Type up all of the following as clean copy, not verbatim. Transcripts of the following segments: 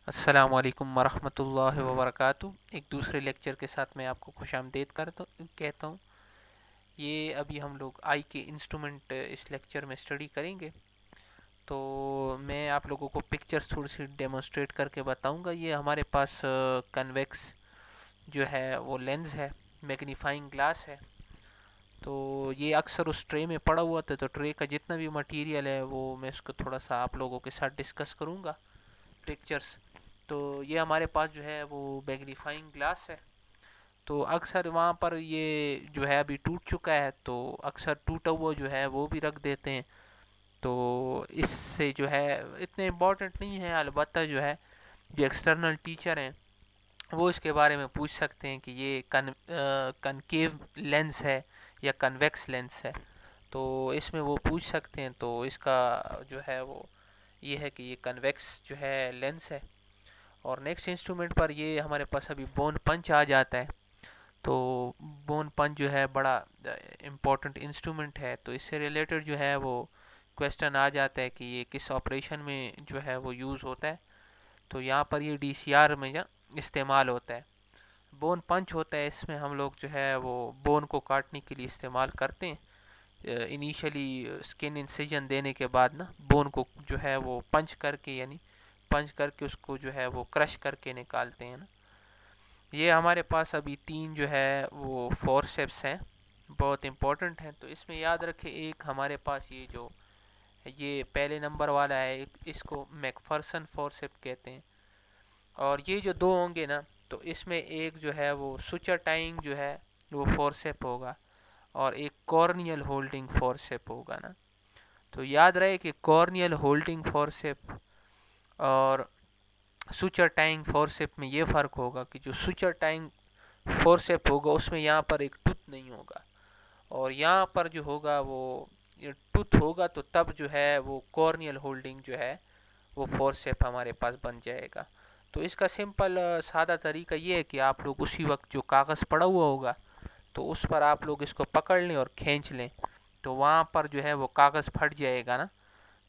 السلام علیکم ورحمۃ اللہ وبرکاتہ۔ ایک دوسرے لیکچر کے ساتھ میں آپ کو خوش آمدید کہتا ہوں۔ یہ ابھی ہم لوگ آئی کے انسٹرومنٹ اس لیکچر میں اسٹڈی کریں گے، تو میں آپ لوگوں کو پکچرز تھوڑی سی ڈیمونسٹریٹ کر کے بتاؤں گا۔ یہ ہمارے پاس کنویکس جو ہے وہ لینز ہے، میگنیفائنگ گلاس ہے۔ تو یہ اکثر اس ٹرے میں پڑا ہوا تھا، تو ٹرے کا جتنا بھی مٹیریل ہے وہ میں اس کو تھوڑا سا آپ لوگوں کے ساتھ ڈسکس کروں گا، پکچرز۔ تو یہ ہمارے پاس جو ہے وہ میگنیفائنگ گلاس ہے، تو اکثر وہاں پر یہ جو ہے ابھی ٹوٹ چکا ہے، تو اکثر ٹوٹا ہوا جو ہے وہ بھی رکھ دیتے ہیں۔ تو اس سے جو ہے اتنے امپورٹنٹ نہیں ہے، البتہ جو ہے جو ایکسٹرنل ٹیچر ہیں وہ اس کے بارے میں پوچھ سکتے ہیں کہ یہ کنکیو لینس ہے یا کنویکس لینس ہے، تو اس میں وہ پوچھ سکتے ہیں۔ تو اس کا جو ہے وہ یہ ہے کہ یہ کنویکس جو ہے لینس ہے۔ اور نیکسٹ انسٹرومنٹ پر یہ ہمارے پاس ابھی بون پنچ آ جاتا ہے۔ تو بون پنچ جو ہے بڑا امپورٹنٹ انسٹرومنٹ ہے، تو اس سے ریلیٹڈ جو ہے وہ کویسچن آ جاتا ہے کہ یہ کس آپریشن میں جو ہے وہ یوز ہوتا ہے۔ تو یہاں پر یہ ڈی سی آر میں استعمال ہوتا ہے۔ بون پنچ ہوتا ہے، اس میں ہم لوگ جو ہے وہ بون کو کاٹنے کے لیے استعمال کرتے ہیں۔ انیشلی اسکن انسیجن دینے کے بعد نا بون کو جو ہے وہ پنچ کر کے، یعنی پنچ کر کے اس کو جو ہے وہ کرش کر کے نکالتے ہیں نا۔ یہ ہمارے پاس ابھی تین جو ہے وہ فورسیپس ہیں، بہت امپورٹنٹ ہیں۔ تو اس میں یاد رکھے، ایک ہمارے پاس یہ پہلے نمبر والا ہے، اس کو میک فرسن فورسیپ کہتے ہیں۔ اور یہ جو دو ہوں گے نا، تو اس میں ایک جو ہے وہ سوچر ٹائنگ جو ہے وہ فورسیپ ہوگا، اور ایک کورنیل ہولڈنگ فورسیپ ہوگا نا۔ تو یاد رہے کہ کورنیل ہولڈنگ فورسیپ اور سوچر ٹائنگ فورسیپ میں یہ فرق ہوگا کہ جو سوچر ٹائنگ فورسیپ ہوگا اس میں یہاں پر ایک ٹوتھ نہیں ہوگا، اور یہاں پر جو ہوگا وہ ٹوتھ ہوگا، تو تب جو ہے وہ کورنیل ہولڈنگ جو ہے وہ فورسیپ ہمارے پاس بن جائے گا۔ تو اس کا سمپل سادہ طریقہ یہ ہے کہ آپ لوگ اسی وقت جو کاغذ پڑا ہوا ہوگا تو اس پر آپ لوگ اس کو پکڑ لیں اور کھینچ لیں، تو وہاں پر جو ہے وہ کاغذ پھٹ جائے گا نا۔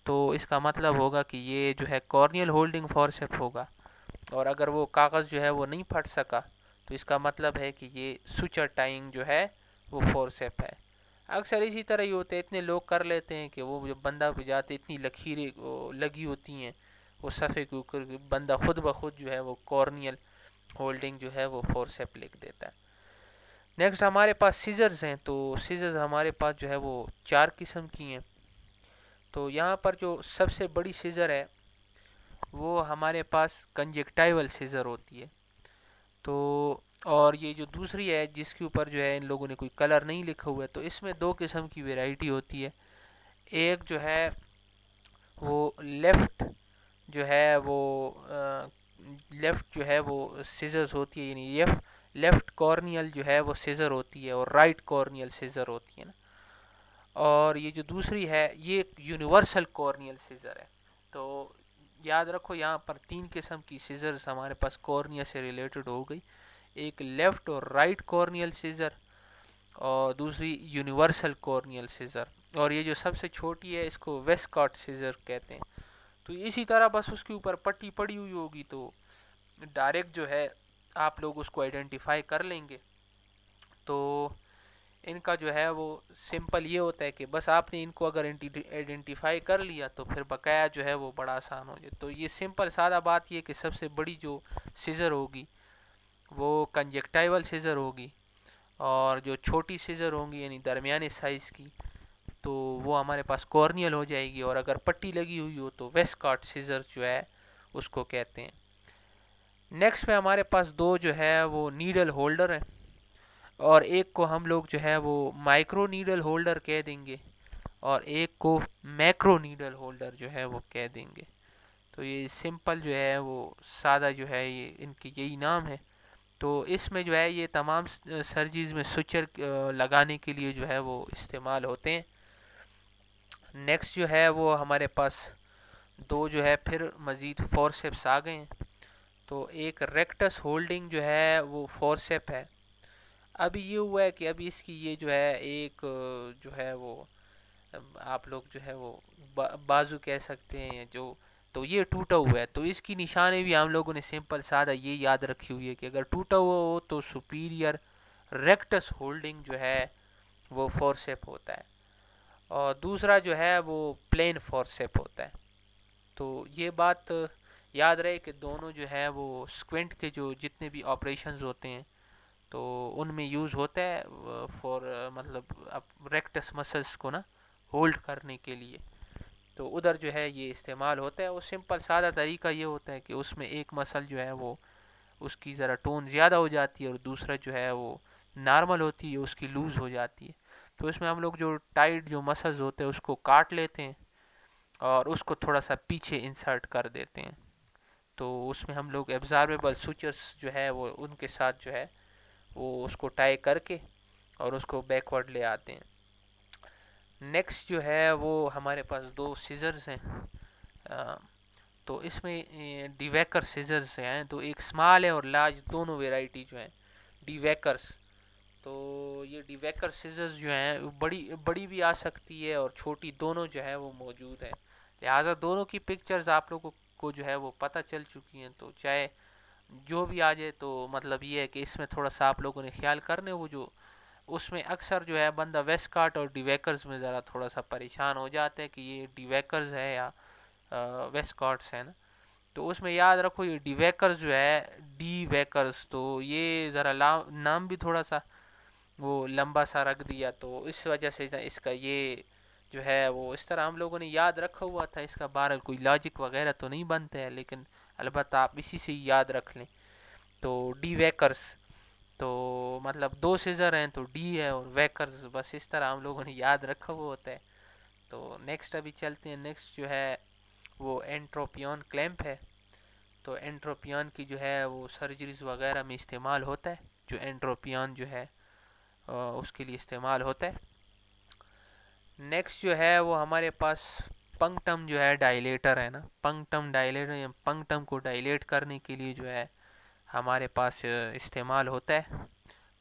تو اس کا مطلب ہوگا کہ یہ جو ہے کورنیل ہولڈنگ فورسیپ ہوگا، اور اگر وہ کاغذ جو ہے وہ نہیں پھٹ سکا تو اس کا مطلب ہے کہ یہ سوچر ٹائنگ جو ہے وہ فورسیپ ہے۔ اکثر اسی طرح ہی ہوتے ہیں، اتنے لوگ کر لیتے ہیں کہ وہ جب بندہ پہ جاتے اتنی لکیریں لگی ہوتی ہیں وہ صفحے کے اوپر، بندہ خود بخود جو ہے وہ کورنیل ہولڈنگ جو ہے وہ فورسیپ لکھ دیتا ہے۔ نیکسٹ ہمارے پاس سیزرز ہیں، تو سیزرز ہمارے پاس جو ہے وہ چار قسم کی ہیں۔ تو یہاں پر جو سب سے بڑی سیزر ہے وہ ہمارے پاس کنجکٹائیول سیزر ہوتی ہے۔ تو اور یہ جو دوسری ہے جس کے اوپر جو ہے ان لوگوں نے کوئی کلر نہیں لکھا ہوا ہے، تو اس میں دو قسم کی ویرائٹی ہوتی ہے۔ ایک جو ہے وہ لیفٹ جو ہے وہ لیفٹ جو ہے وہ سیزرز ہوتی ہے، یعنی لیفٹ کورنیل جو ہے وہ سیزر ہوتی ہے، اور رائٹ کورنیل سیزر ہوتی ہے نا۔ اور یہ جو دوسری ہے یہ یونیورسل کورنیل سیزر ہے۔ تو یاد رکھو یہاں پر تین قسم کی سیزرز ہمارے پاس کورنیا سے ریلیٹڈ ہو گئی، ایک لیفٹ اور رائٹ کورنیل سیزر، اور دوسری یونیورسل کورنیل سیزر، اور یہ جو سب سے چھوٹی ہے اس کو ویسکاٹ سیزر کہتے ہیں۔ تو اسی طرح بس اس کے اوپر پٹی پڑی ہوئی ہوگی، تو ڈائریکٹ جو ہے آپ لوگ اس کو آئیڈینٹیفائی کر لیں گے۔ تو ان کا جو ہے وہ سمپل یہ ہوتا ہے کہ بس آپ نے ان کو اگر آئیڈینٹیفائی کر لیا تو پھر بقایا جو ہے وہ بڑا آسان ہو جائے۔ تو یہ سمپل سادہ بات یہ کہ سب سے بڑی جو سیزر ہوگی وہ کنجکٹائیول سیزر ہوگی، اور جو چھوٹی سیزر ہوں گی یعنی درمیانے سائز کی تو وہ ہمارے پاس کورنیل ہو جائے گی، اور اگر پٹی لگی ہوئی ہو تو ویسکاٹ سیزر جو ہے اس کو کہتے ہیں۔ نیکسٹ میں ہمارے پاس دو جو ہے وہ نیڈل ہولڈر ہیں، اور ایک کو ہم لوگ جو ہے وہ مائکرو نیڈل ہولڈر کہہ دیں گے، اور ایک کو میکرو نیڈل ہولڈر جو ہے وہ کہہ دیں گے۔ تو یہ سمپل جو ہے وہ سادہ جو ہے یہ ان کی یہی نام ہے۔ تو اس میں جو ہے یہ تمام سرجریز میں سوچر لگانے کے لیے جو ہے وہ استعمال ہوتے ہیں۔ نیکسٹ جو ہے وہ ہمارے پاس دو جو ہے پھر مزید فورسیپس آ گئے ہیں۔ تو ایک ریکٹس ہولڈنگ جو ہے وہ فورسیپ ہے۔ ابھی یہ ہوا ہے کہ ابھی اس کی یہ جو ہے ایک جو ہے وہ آپ لوگ جو ہے وہ بازو کہہ سکتے ہیں، جو تو یہ ٹوٹا ہوا ہے، تو اس کی نشانی بھی ہم لوگوں نے سمپل سادہ یہ یاد رکھی ہوئی ہے کہ اگر ٹوٹا ہوا ہو تو سپیریئر ریکٹس ہولڈنگ جو ہے وہ فورسیپ ہوتا ہے، اور دوسرا جو ہے وہ پلین فورسیپ ہوتا ہے. تو یہ بات یاد رہے کہ دونوں جو ہے وہ سکوینٹ کے جو جتنے بھی آپریشنز ہوتے ہیں تو ان میں یوز ہوتا ہے فور مطلب ریکٹس مسلس کو نا ہولڈ کرنے کے لیے. تو ادھر جو ہے یہ استعمال ہوتا ہے. وہ سمپل سادہ طریقہ یہ ہوتا ہے کہ اس میں ایک مسل جو ہے وہ اس کی ذرا ٹون زیادہ ہو جاتی ہے اور دوسرا جو ہے وہ نارمل ہوتی ہے، اس کی لوز ہو جاتی ہے. تو اس میں ہم لوگ جو ٹائٹ جو مسلز ہوتے ہیں اس کو کاٹ لیتے ہیں اور اس کو تھوڑا سا پیچھے انسرٹ کر دیتے ہیں. تو اس میں ہم لوگ ایبزاربیبل سوچرز جو ہے وہ ان کے ساتھ جو ہے وہ اس کو ٹائی کر کے اور اس کو بیکورڈ لے آتے ہیں. نیکسٹ جو ہے وہ ہمارے پاس دو سیزرز ہیں. تو اس میں ڈی ویکر سیزرز ہیں، تو ایک اسمال ہے اور لارج دونوں ویرائٹی جو ہیں ڈی ویکرز. تو یہ ڈی ویکر سیزرز جو ہیں بڑی بھی آ سکتی ہے اور چھوٹی دونوں جو ہے وہ موجود ہیں. لہٰذا دونوں کی پکچرز آپ لوگوں کو جو ہے وہ پتہ چل چکی ہیں، تو چاہے جو بھی آ جائے تو مطلب یہ ہے کہ اس میں تھوڑا سا آپ لوگوں نے خیال کرنے. وہ جو اس میں اکثر جو ہے بندہ ویسٹ کارٹ اور ڈی ویکرز میں ذرا تھوڑا سا پریشان ہو جاتا ہے کہ یہ ڈی ویکرز ہے یا ویسٹ کارٹس ہے نا. تو اس میں یاد رکھو یہ ڈی ویکرز جو ہے ڈی ویکرز، تو یہ ذرا نام بھی تھوڑا سا وہ لمبا سا رکھ دیا، تو اس وجہ سے اس کا یہ جو ہے وہ اس طرح ہم لوگوں نے یاد رکھا ہوا تھا. اس کا بہرحال کوئی لاجک وغیرہ تو نہیں بنتا ہے، لیکن البتہ آپ اسی سے یاد رکھ لیں. تو ڈی ویکرز تو مطلب دو سیزر ہیں تو ڈی ہے اور ویکرز، بس اس طرح ہم لوگوں نے یاد رکھا ہوا ہوتا ہے. تو نیکسٹ ابھی چلتے ہیں. نیکسٹ جو ہے وہ اینٹروپیون کلیمپ ہے. تو اینٹروپیون کی جو ہے وہ سرجریز وغیرہ میں استعمال ہوتا ہے، جو اینٹروپیون جو ہے اس کے لیے استعمال ہوتا ہے. نیکسٹ جو ہے وہ ہمارے پاس پنکٹم جو ہے ڈائلیٹر ہے نا. پنکٹم ڈائلیٹر، پنکٹم کو ڈائلیٹ کرنے کے لیے جو ہے ہمارے پاس استعمال ہوتا ہے.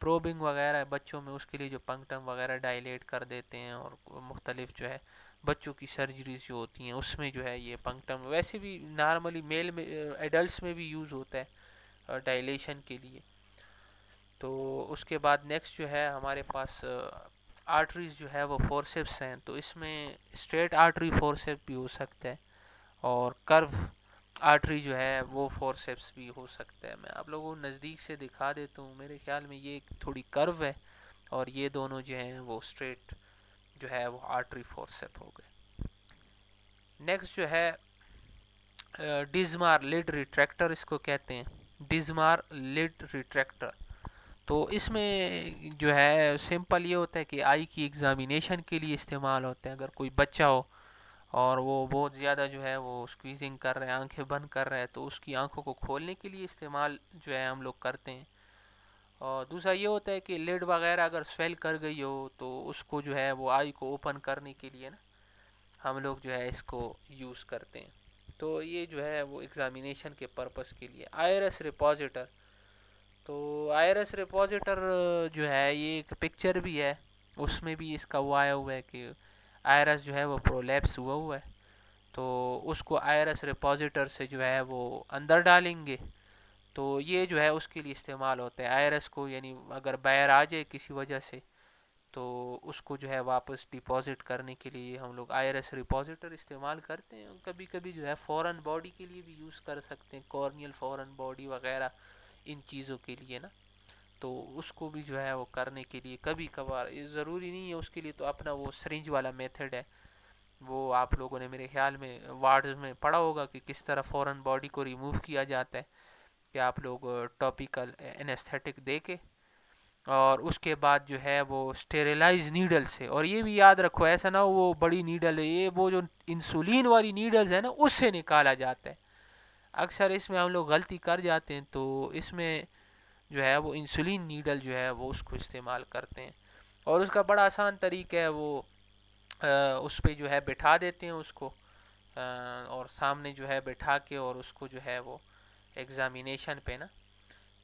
پروبنگ وغیرہ بچوں میں اس کے لیے جو پنکٹم وغیرہ ڈائلیٹ کر دیتے ہیں، اور مختلف جو ہے بچوں کی سرجریز جو ہوتی ہیں اس میں جو ہے یہ پنکٹم ویسے بھی نارملی میل میں ایڈلٹس میں بھی یوز ہوتا ہے ڈائلیشن کے لیے. تو اس کے بعد نیکسٹ جو ہے ہمارے پاس آرٹریز جو ہے وہ فورسیپس ہیں. تو اس میں اسٹریٹ آرٹری فورسیپ بھی ہو سکتا ہے اور کرو آرٹری جو ہے وہ فورسیپس بھی ہو سکتا ہے. میں آپ لوگوں کو نزدیک سے دکھا دیتا ہوں. میرے خیال میں یہ تھوڑی کرو ہے اور یہ دونوں جو ہیں وہ اسٹریٹ جو ہے وہ آرٹری فورسیپ ہو گئے. نیکسٹ جو ہے ڈزمار لڈ ریٹریکٹر اس کو کہتے ہیں. ڈزمار لڈ ریٹریکٹر. تو اس میں جو ہے سمپل یہ ہوتا ہے کہ آئی کی ایگزامینیشن کے لیے استعمال ہوتے ہیں. اگر کوئی بچہ ہو اور وہ بہت زیادہ جو ہے وہ اسکویزنگ کر رہے ہیں، آنکھیں بند کر رہے ہیں، تو اس کی آنکھوں کو کھولنے کے لیے استعمال جو ہے ہم لوگ کرتے ہیں. اور دوسرا یہ ہوتا ہے کہ لیڈ وغیرہ اگر سویل کر گئی ہو تو اس کو جو ہے وہ آئی کو اوپن کرنے کے لیے نا ہم لوگ جو ہے اس کو یوز کرتے ہیں. تو یہ جو ہے وہ ایگزامینیشن کے پرپس کے لیے. آئرس ریپوزیٹر. تو آئرس ریپوزیٹر جو ہے یہ ایک پکچر بھی ہے، اس میں بھی اس کا وہ آیا ہوا ہے کہ آئرس جو ہے وہ پرولیپس ہوا ہے. تو اس کو آئرس ریپوزیٹر سے جو ہے وہ اندر ڈالیں گے. تو یہ جو ہے اس کے لیے استعمال ہوتا ہے. آئرس کو یعنی اگر باہر آ جائے کسی وجہ سے تو اس کو جو ہے واپس ڈپازٹ کرنے کے لیے ہم لوگ آئرس ریپوزیٹر استعمال کرتے ہیں. کبھی کبھی جو ہے فورن باڈی کے لیے بھی یوز کر سکتے ہیں، کارنیل فورن باڈی وغیرہ ان چیزوں کے لیے نا. تو اس کو بھی جو ہے وہ کرنے کے لیے کبھی کبھار، یہ ضروری نہیں ہے اس کے لیے تو اپنا وہ سرنج والا میتھڈ ہے. وہ آپ لوگوں نے میرے خیال میں وارڈز میں پڑھا ہوگا کہ کس طرح فورن باڈی کو ریموو کیا جاتا ہے، کہ آپ لوگ ٹاپیکل اینستھیٹک دے کے اور اس کے بعد جو ہے وہ اسٹیریلائز نیڈل سے. اور یہ بھی یاد رکھو ایسا نہ وہ بڑی نیڈل ہے، یہ وہ جو انسولین والی نیڈلز ہیں نا اس سے نکالا جاتا ہے. اکثر اس میں ہم لوگ غلطی کر جاتے ہیں، تو اس میں جو ہے وہ انسولین نیڈل جو ہے وہ اس کو استعمال کرتے ہیں. اور اس کا بڑا آسان طریقہ ہے، وہ اس پہ جو ہے بٹھا دیتے ہیں اس کو، اور سامنے جو ہے بٹھا کے اور اس کو جو ہے وہ ایگزامینیشن پہ نا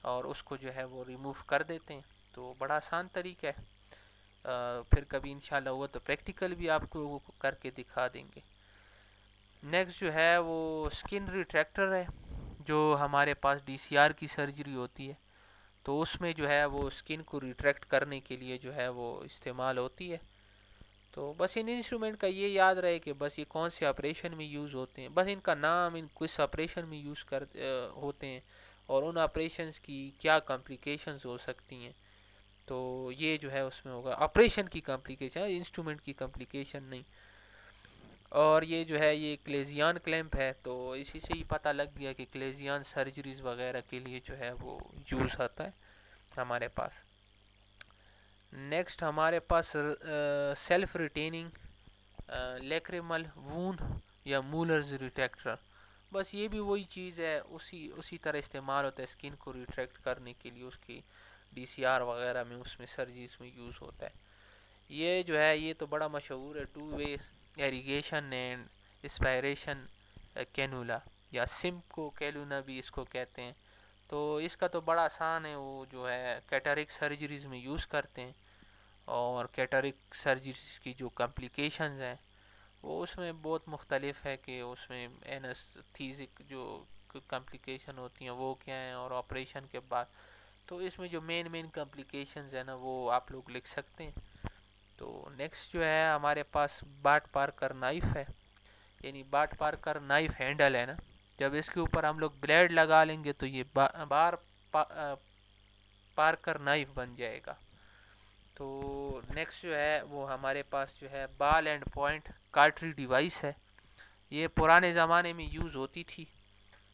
اور اس کو جو ہے وہ ریموو کر دیتے ہیں. تو بڑا آسان طریقہ ہے. پھر کبھی انشاءاللہ ہوا تو پریکٹیکل بھی آپ کو کر کے دکھا دیں گے. نیکسٹ جو ہے وہ اسکن ریٹریکٹر ہے، جو ہمارے پاس ڈی سی آر کی سرجری ہوتی ہے تو اس میں جو ہے وہ اسکن کو ریٹریکٹ کرنے کے لیے جو ہے وہ استعمال ہوتی ہے. تو بس ان انسٹرومنٹ کا یہ یاد رہے کہ بس یہ کون سے آپریشن میں یوز ہوتے ہیں، بس ان کا نام ان کس آپریشن میں یوز ہوتے ہیں اور ان آپریشنز کی کیا کمپلیکیشنز ہو سکتی ہیں. تو یہ جو ہے اس میں ہوگا آپریشن کی کمپلیکیشن، انسٹرومنٹ کی کمپلیکیشن نہیں. اور یہ جو ہے یہ کلیزیان کلیمپ ہے، تو اسی سے ہی پتہ لگ گیا کہ کلیزیان سرجریز وغیرہ کے لیے جو ہے وہ یوز آتا ہے ہمارے پاس. نیکسٹ ہمارے پاس سیلف ریٹیننگ لیکریمل وون یا مولرز ریٹریکٹر. بس یہ بھی وہی چیز ہے، اسی طرح استعمال ہوتا ہے اسکن کو ریٹریکٹ کرنے کے لیے، اس کی ڈی سی آر وغیرہ میں اس میں سرجریز میں یوز ہوتا ہے. یہ جو ہے یہ تو بڑا مشہور ہے، 2 ویز ایریگیشن اینڈ اسپائریشن کینولا یا سمکو کیلونا بھی اس کو کہتے ہیں. تو اس کا تو بڑا آسان ہے، وہ جو ہے کیٹرک سرجریز میں یوز کرتے ہیں. اور کیٹرک سرجریز کی جو کمپلیکیشنز ہیں وہ اس میں بہت مختلف ہے، کہ اس میں اینستھیزک جو کمپلیکیشن ہوتی ہیں وہ کیا ہیں، اور آپریشن کے بعد تو اس میں جو مین کمپلیکیشنز ہیں نا وہ آپ لوگ لکھ سکتے ہیں. تو نیکسٹ جو ہے ہمارے پاس بارٹ پارکر نائف ہے، یعنی بارٹ پارکر نائف ہینڈل ہے نا، جب اس کے اوپر ہم لوگ بلیڈ لگا لیں گے تو یہ پارکر نائف بن جائے گا. تو نیکسٹ جو ہے وہ ہمارے پاس جو ہے بال اینڈ پوائنٹ کارٹری ڈیوائس ہے. یہ پرانے زمانے میں یوز ہوتی تھی.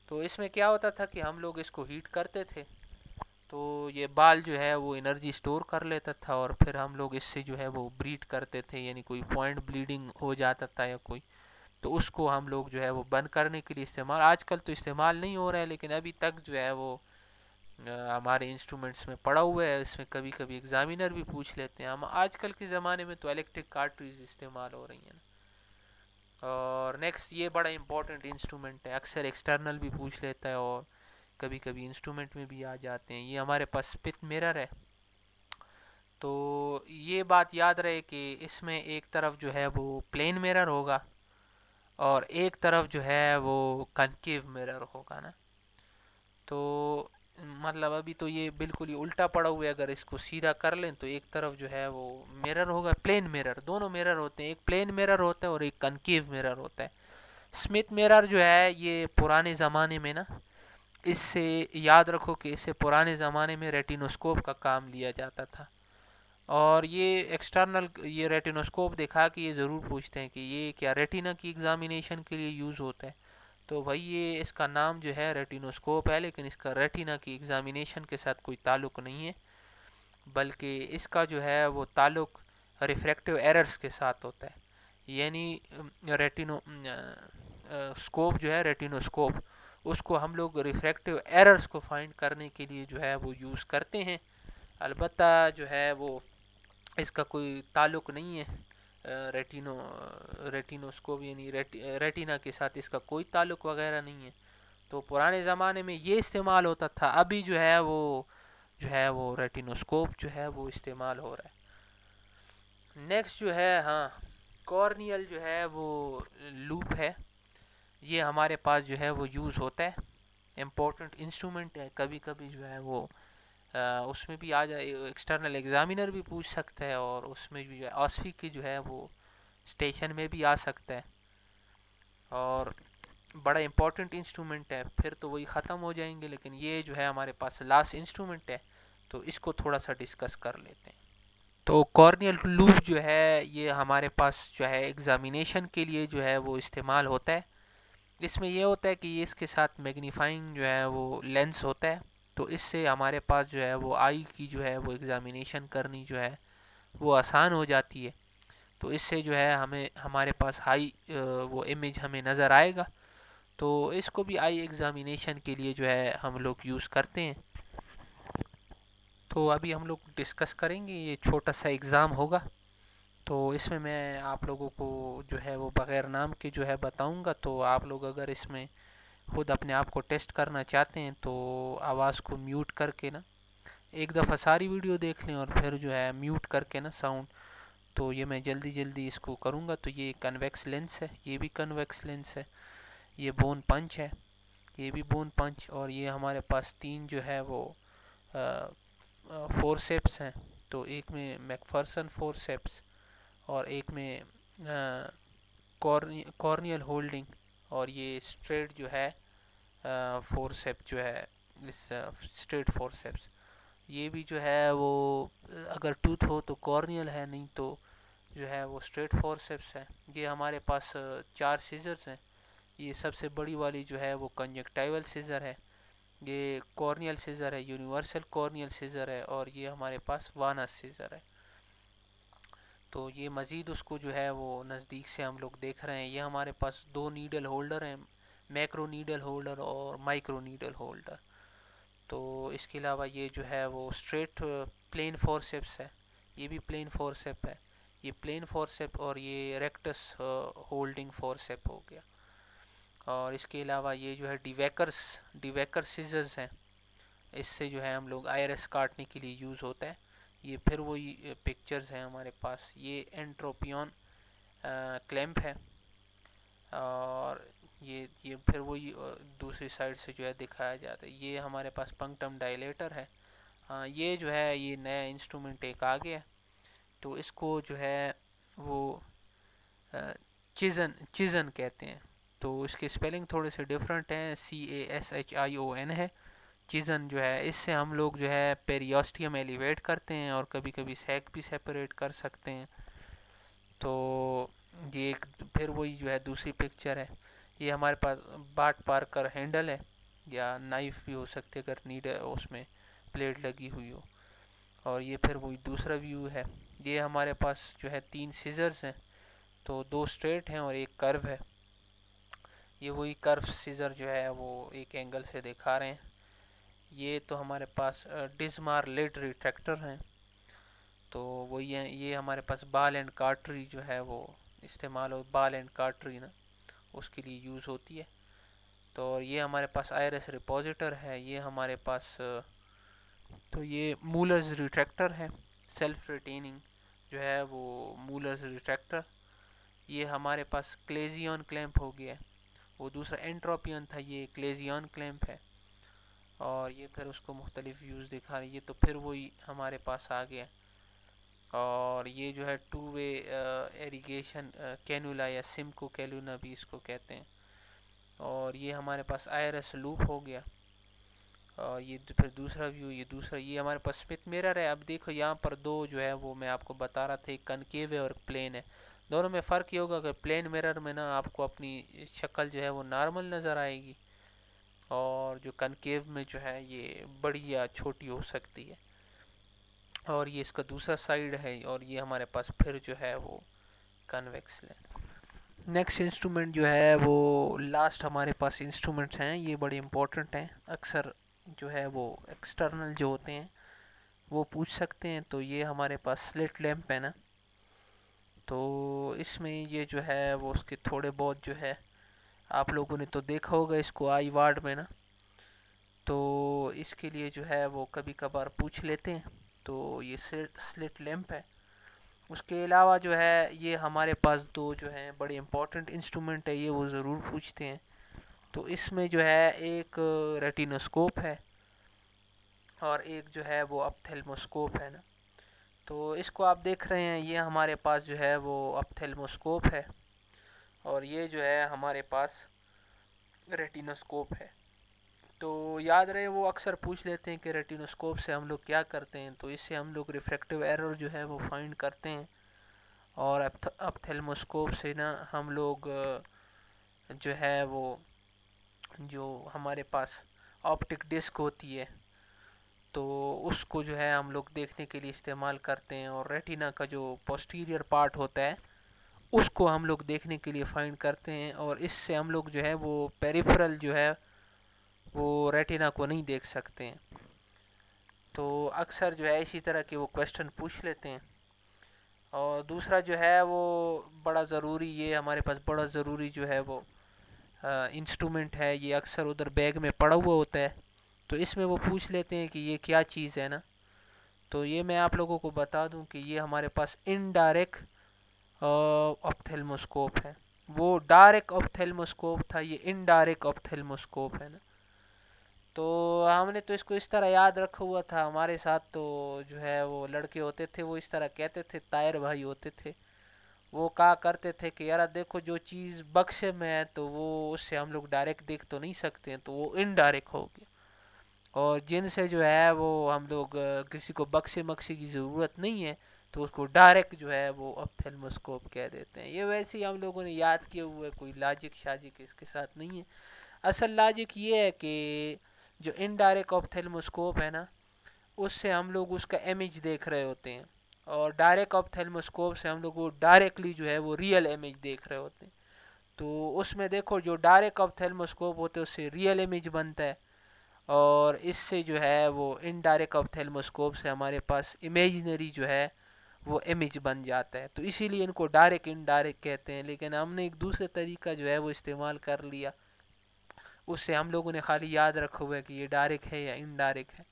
تو اس میں کیا ہوتا تھا کہ ہم لوگ اس کو ہیٹ کرتے تھے تو یہ بال جو ہے وہ انرجی سٹور کر لیتا تھا، اور پھر ہم لوگ اس سے جو ہے وہ بریڈ کرتے تھے، یعنی کوئی پوائنٹ بلیڈنگ ہو جاتا تھا یا کوئی، تو اس کو ہم لوگ جو ہے وہ بند کرنے کے لیے استعمال، آج کل تو استعمال نہیں ہو رہا ہے لیکن ابھی تک جو ہے وہ ہمارے انسٹرومنٹس میں پڑا ہوا ہے. اس میں کبھی کبھی ایگزامینر بھی پوچھ لیتے ہیں. ہم آج کل کے زمانے میں تو الیکٹرک کارٹریج استعمال ہو رہی ہیں. اور نیکسٹ یہ بڑا امپورٹنٹ انسٹرومنٹ ہے، اکثر ایکسٹرنل بھی پوچھ لیتا ہے اور کبھی کبھی انسٹرومنٹ میں بھی آ جاتے ہیں. یہ ہمارے پاس سپت میرر ہے. تو یہ بات یاد رہے کہ اس میں ایک طرف جو ہے وہ پلین میرر ہوگا اور ایک طرف جو ہے وہ کنکیو میرر ہوگا نا. تو مطلب ابھی تو یہ بالکل ہی الٹا پڑا ہوا ہے، اگر اس کو سیدھا کر لیں تو ایک طرف جو ہے وہ میرر ہوگا، پلین میرر، دونوں میرر ہوتے ہیں، ایک پلین میرر ہوتا ہے اور ایک کنکیو میرر ہوتا ہے. سمتھ میرر جو ہے یہ پرانے زمانے میں نا، اس سے یاد رکھو کہ اس سے پرانے زمانے میں ریٹینوسکوپ کا کام لیا جاتا تھا. اور یہ ایکسٹرنل یہ ریٹینوسکوپ دکھا کے یہ ضرور پوچھتے ہیں کہ یہ کیا ریٹینا کی ایگزامینیشن کے لیے یوز ہوتا ہے. تو بھائی یہ اس کا نام جو ہے ریٹینوسکوپ ہے، لیکن اس کا ریٹینا کی ایگزامینیشن کے ساتھ کوئی تعلق نہیں ہے، بلکہ اس کا جو ہے وہ تعلق ریفریکٹیو ایررز کے ساتھ ہوتا ہے. یعنی ریٹینو سکوپ جو ہے ریٹینوسکوپ، اس کو ہم لوگ ریفریکٹیو ایررز کو فائنڈ کرنے کے لیے جو ہے وہ یوز کرتے ہیں. البتہ جو ہے وہ اس کا کوئی تعلق نہیں ہے ریٹینوسکوپ یعنی ریٹینا کے ساتھ اس کا کوئی تعلق وغیرہ نہیں ہے. تو پرانے زمانے میں یہ استعمال ہوتا تھا، ابھی جو ہے وہ ریٹینوسکوپ جو ہے وہ استعمال ہو رہا ہے. نیکسٹ جو ہے ہاں کارنیل جو ہے وہ لوپ ہے. یہ ہمارے پاس جو ہے وہ یوز ہوتا ہے، امپورٹنٹ انسٹرومنٹ ہے. کبھی کبھی جو ہے وہ اس میں بھی آ جائے، ایکسٹرنل ایگزامینر بھی پوچھ سکتا ہے، اور اس میں بھی جو ہے آسفی کی جو ہے وہ اسٹیشن میں بھی آ سکتا ہے. اور بڑا امپورٹنٹ انسٹرومنٹ ہے. پھر تو وہی ختم ہو جائیں گے، لیکن یہ جو ہے ہمارے پاس لاسٹ انسٹرومنٹ ہے تو اس کو تھوڑا سا ڈسکس کر لیتے ہیں. تو کارنیل لوپ جو ہے یہ ہمارے پاس جو ہے ایگزامینیشن کے لیے جو ہے وہ استعمال ہوتا ہے. اس میں یہ ہوتا ہے کہ یہ اس کے ساتھ میگنیفائنگ جو ہے وہ لینس ہوتا ہے، تو اس سے ہمارے پاس جو ہے وہ آئی کی جو ہے وہ ایگزامینیشن کرنی جو ہے وہ آسان ہو جاتی ہے. تو اس سے جو ہے ہمارے پاس ہائی وہ امیج ہمیں نظر آئے گا. تو اس کو بھی آئی ایگزامینیشن کے لیے جو ہے ہم لوگ یوز کرتے ہیں. تو ابھی ہم لوگ ڈسکس کریں گے، یہ چھوٹا سا ایگزام ہوگا. تو اس میں آپ لوگوں کو جو ہے وہ بغیر نام کے جو ہے بتاؤں گا. تو آپ لوگ اگر اس میں خود اپنے آپ کو ٹیسٹ کرنا چاہتے ہیں تو آواز کو میوٹ کر کے نا ایک دفعہ ساری ویڈیو دیکھ لیں، اور پھر جو ہے میوٹ کر کے نا ساؤنڈ. تو یہ میں جلدی اس کو کروں گا. تو یہ کنویکس لینس ہے، یہ بھی کنویکس لینس ہے. یہ بون پنچ ہے، یہ بھی بون پنچ، اور یہ ہمارے پاس 3 جو ہے وہ فورسیپس ہیں. تو ایک میں میک فورسیپس، اور ایک میں کارنیل ہولڈنگ، اور یہ اسٹریٹ جو ہے فورسیپ جو ہے اس اسٹریٹ فورسیپس. یہ بھی جو ہے وہ اگر ٹوتھ ہو تو کارنیل ہے، نہیں تو جو ہے وہ اسٹریٹ فورسیپس ہے. یہ ہمارے پاس 4 سیزرز ہیں. یہ سب سے بڑی والی جو ہے وہ کنجکٹیول سیزر ہے، یہ کارنیل سیزر ہے، یونیورسل کارنیل سیزر ہے، اور یہ ہمارے پاس وانس سیزر ہے. تو یہ مزید اس کو جو ہے وہ نزدیک سے ہم لوگ دیکھ رہے ہیں. یہ ہمارے پاس 2 نیڈل ہولڈر ہیں، میکرو نیڈل ہولڈر اور مائکرو نیڈل ہولڈر. تو اس کے علاوہ یہ جو ہے وہ اسٹریٹ پلین فورسیپس ہے، یہ بھی پلین فورسیپ ہے. یہ پلین فورسیپ اور یہ ریکٹس ہولڈنگ فورسیپ ہو گیا. اور اس کے علاوہ یہ جو ہے ڈیویکر سیزرز ہیں، اس سے جو ہے ہم لوگ آئرس کاٹنے کے لیے یوز ہوتا ہے. یہ پھر وہی پکچرز ہیں ہمارے پاس. یہ انٹروپیون کلیمپ ہے، اور یہ پھر وہی دوسری سائڈ سے جو ہے دکھایا جاتا ہے. یہ ہمارے پاس پنکٹم ڈائلیٹر ہے. یہ جو ہے یہ نیا انسٹرومنٹ ایک آ گیا، تو اس کو جو ہے وہ چیزن کہتے ہیں. تو اس کے اسپیلنگ تھوڑے سے ڈفرینٹ ہیں، CASHION ہے چیزن جو ہے. اس سے ہم لوگ جو ہے پیریوسٹیم ایلیویٹ کرتے ہیں، اور کبھی کبھی سیک بھی سیپریٹ کر سکتے ہیں. تو یہ ایک پھر وہی جو ہے دوسری پکچر ہے. یہ ہمارے پاس باٹ پارکر ہینڈل ہے، یا نائف بھی ہو سکتے اگر نیڈ اس میں پلیٹ لگی ہوئی ہو. اور یہ پھر وہی دوسرا ویو ہے. یہ ہمارے پاس جو ہے 3 سیزرز ہیں، تو 2 اسٹریٹ ہیں اور ایک کرو ہے. یہ وہی کرو سیزر جو ہے وہ ایک اینگل سے دکھا رہے ہیں. یہ تو ہمارے پاس ڈزمار لیڈ ریٹریکٹر ہیں. تو وہی ہیں، یہ ہمارے پاس بال اینڈ کارٹری جو ہے وہ استعمال بال اینڈ کارٹری نا اس کے لیے یوز ہوتی ہے. تو یہ ہمارے پاس آئرس ریپوزیٹر ہے. یہ ہمارے پاس تو یہ مولرز ریٹریکٹر ہے، سیلف ریٹیننگ جو ہے وہ مولرز ریٹریکٹر. یہ ہمارے پاس کلیزیون کلیمپ ہو گیا. وہ دوسرا انٹروپیون تھا، یہ کلیزیون کلیمپ ہے. اور یہ پھر اس کو مختلف ویوز دکھا رہی ہے. تو پھر وہی ہمارے پاس آ گیا. اور یہ جو ہے 2 وے ایریگیشن کینولا یا سمکو کیلونا بھی اس کو کہتے ہیں. اور یہ ہمارے پاس آئرس لوپ ہو گیا. اور یہ پھر دوسرا ویو، یہ ہمارے پاس اسمتھ میرر ہے. اب دیکھو یہاں پر 2 جو ہے وہ میں آپ کو بتا رہا تھا، ایک کنکیو ہے اور پلین ہے. دونوں میں فرق یہ ہوگا کہ پلین میرر میں نا آپ کو اپنی شکل جو ہے وہ نارمل نظر آئے گی، اور جو کنکیو میں جو ہے یہ بڑی یا چھوٹی ہو سکتی ہے. اور یہ اس کا دوسرا سائیڈ ہے. اور یہ ہمارے پاس پھر جو ہے وہ کنویکس لینس. نیکسٹ انسٹرومنٹ جو ہے وہ لاسٹ ہمارے پاس انسٹرومنٹس ہیں، یہ بڑے امپورٹنٹ ہیں. اکثر جو ہے وہ ایکسٹرنل جو ہوتے ہیں وہ پوچھ سکتے ہیں. تو یہ ہمارے پاس سلٹ لیمپ ہے نا، تو اس میں یہ جو ہے وہ اس کے تھوڑے بہت جو ہے آپ لوگوں نے تو دیکھا ہوگا اس کو آئی وارڈ میں نا، تو اس کے لیے جو ہے وہ کبھی کبھار پوچھ لیتے ہیں. تو یہ سلٹ لیمپ ہے. اس کے علاوہ جو ہے یہ ہمارے پاس 2 جو ہیں بڑے امپورٹنٹ انسٹرومنٹ ہے، یہ وہ ضرور پوچھتے ہیں. تو اس میں جو ہے ایک ریٹینوسکوپ ہے، اور ایک جو ہے وہ اپتھیلموسکوپ ہے نا. تو اس کو آپ دیکھ رہے ہیں، یہ ہمارے پاس جو ہے وہ اپتھیلموسکوپ ہے، اور یہ جو ہے ہمارے پاس ریٹینوسکوپ ہے. تو یاد رہے وہ اکثر پوچھ لیتے ہیں کہ ریٹینوسکوپ سے ہم لوگ کیا کرتے ہیں. تو اس سے ہم لوگ ریفریکٹیو ایرر جو ہے وہ فائنڈ کرتے ہیں. اور اپتھیلموسکوپ سے نا ہم لوگ جو ہے وہ جو ہمارے پاس آپٹک ڈسک ہوتی ہے تو اس کو جو ہے ہم لوگ دیکھنے کے لیے استعمال کرتے ہیں. اور ریٹینا کا جو پوسٹیریئر پارٹ ہوتا ہے اس کو ہم لوگ دیکھنے کے لیے فائنڈ کرتے ہیں. اور اس سے ہم لوگ جو ہے وہ پیریفرل جو ہے وہ ریٹینا کو نہیں دیکھ سکتے ہیں. تو اکثر جو ہے اسی طرح کے وہ کویشچن پوچھ لیتے ہیں. اور دوسرا جو ہے وہ بڑا ضروری، یہ ہمارے پاس بڑا ضروری جو ہے وہ انسٹرومنٹ ہے، یہ اکثر ادھر بیگ میں پڑا ہوا ہوتا ہے. تو اس میں وہ پوچھ لیتے ہیں کہ یہ کیا چیز ہے نا. تو یہ میں آپ لوگوں کو بتا دوں کہ یہ ہمارے پاس انڈائریکٹ اپتھیلموسکوپ ہے. وہ ڈائریکٹ آپتھلموسکوپ تھا، یہ انڈائریکٹ آپتھلموسکوپ ہے نا. تو ہم نے تو اس کو اس طرح یاد رکھا ہوا تھا. ہمارے ساتھ تو جو ہے وہ لڑکے ہوتے تھے وہ اس طرح کہتے تھے، طاہر بھائی ہوتے تھے، وہ کہا کرتے تھے کہ یار دیکھو جو چیز بکسے میں ہے تو وہ اس سے ہم لوگ ڈائریکٹ دیکھ تو نہیں سکتے ہیں، تو وہ انڈائریکٹ ہو گیا. اور جن سے جو ہے وہ ہم لوگ کسی کو بکسے مکسے کی ضرورت نہیں ہے تو اس کو ڈائریکٹ جو ہے وہ آپتھلموسکوپ کہہ دیتے ہیں. یہ ویسے ہی ہم لوگوں نے یاد کیے ہوئے، کوئی لاجک شاجک اس کے ساتھ نہیں ہے. اصل لاجک یہ ہے کہ جو انڈائریکٹ آپتھلموسکوپ ہے نا، اس سے ہم لوگ اس کا امیج دیکھ رہے ہوتے ہیں، اور ڈائریکٹ آپتھلموسکوپ سے ہم لوگ وہ ڈائریکٹلی جو ہے وہ ریئل امیج دیکھ رہے ہوتے ہیں. تو اس میں دیکھو جو ڈائریکٹ آپتھلموسکوپ ہوتے ہیں اس سے ریئل امیج بنتا ہے، اور اس سے جو ہے وہ انڈائریکٹ آپتھلموسکوپ سے ہمارے پاس امیجنری جو ہے وہ امیج بن جاتا ہے. تو اسی لیے ان کو ڈائریکٹ انڈائریکٹ کہتے ہیں. لیکن ہم نے ایک دوسرے طریقہ جو ہے وہ استعمال کر لیا، اس سے ہم لوگوں نے خالی یاد رکھا ہوا ہے کہ یہ ڈائریکٹ ہے یا انڈائریکٹ ہے.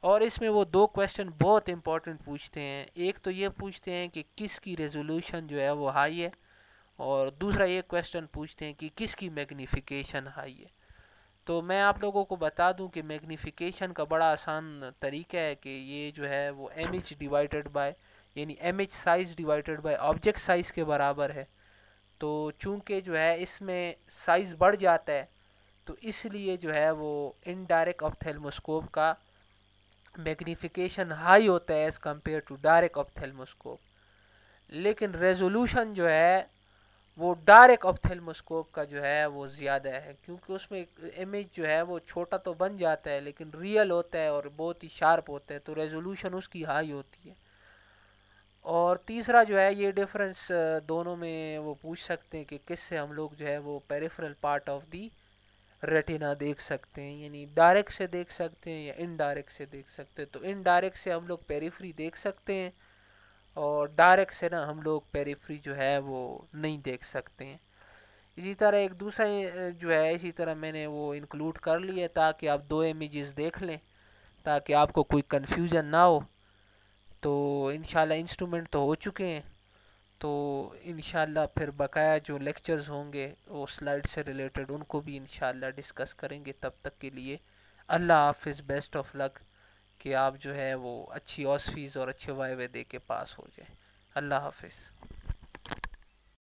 اور اس میں وہ دو کویشچن بہت امپورٹنٹ پوچھتے ہیں. ایک تو یہ پوچھتے ہیں کہ کس کی ریزولوشن جو ہے وہ ہائی ہے، اور دوسرا یہ کویشچن پوچھتے ہیں کہ کس کی میگنیفیکیشن ہائی ہے. تو میں آپ لوگوں کو بتا دوں کہ میگنیفیکیشن کا بڑا آسان طریقہ ہے کہ یہ جو ہے وہ ایم ایچ ڈیوائڈڈ بائی، یعنی M H size divided by object size کے برابر ہے. تو چونکہ جو ہے اس میں سائز بڑھ جاتا ہے تو اس لیے جو ہے وہ انڈائریکٹ آپتھلموسکوپ کا میگنیفیکیشن ہائی ہوتا ہے ایز کمپیئر ٹو ڈائریکٹ آپتھلموسکوپ. لیکن ریزولوشن جو ہے وہ ڈائریکٹ آپتھلموسکوپ کا جو ہے وہ زیادہ ہے، کیونکہ اس میں امیج جو ہے وہ چھوٹا تو بن جاتا ہے لیکن ریئل ہوتا ہے اور بہت ہی شارپ ہوتا ہے، تو ریزولوشن اس کی ہائی ہوتی ہے. اور تیسرا جو ہے یہ ڈفرنس دونوں میں وہ پوچھ سکتے ہیں کہ کس سے ہم لوگ جو ہے وہ peripheral part of the retina دیکھ سکتے ہیں، یعنی ڈائریکٹ سے دیکھ سکتے ہیں یا انڈائریکٹ سے دیکھ سکتے ہیں. تو انڈائریکٹ سے ہم لوگ پیریفری دیکھ سکتے ہیں، اور ڈائریکٹ سے نا ہم لوگ پیریفری جو ہے وہ نہیں دیکھ سکتے ہیں. اسی طرح ایک دوسرا جو ہے اسی طرح میں نے وہ انکلوڈ کر لیا تاکہ آپ دو امیجز دیکھ لیں، تاکہ آپ کو کوئی کنفیوژن نہ ہو. تو انشاءاللہ انسٹرومنٹ تو ہو چکے ہیں، تو انشاءاللہ پھر بقایا جو لیکچرز ہوں گے وہ سلائڈ سے ریلیٹڈ ان کو بھی انشاءاللہ ڈسکس کریں گے. تب تک کے لیے اللہ حافظ، بیسٹ آف لک، کہ آپ جو ہے وہ اچھی اوسفیز اور اچھے وائوے دے کے پاس ہو جائیں. اللہ حافظ.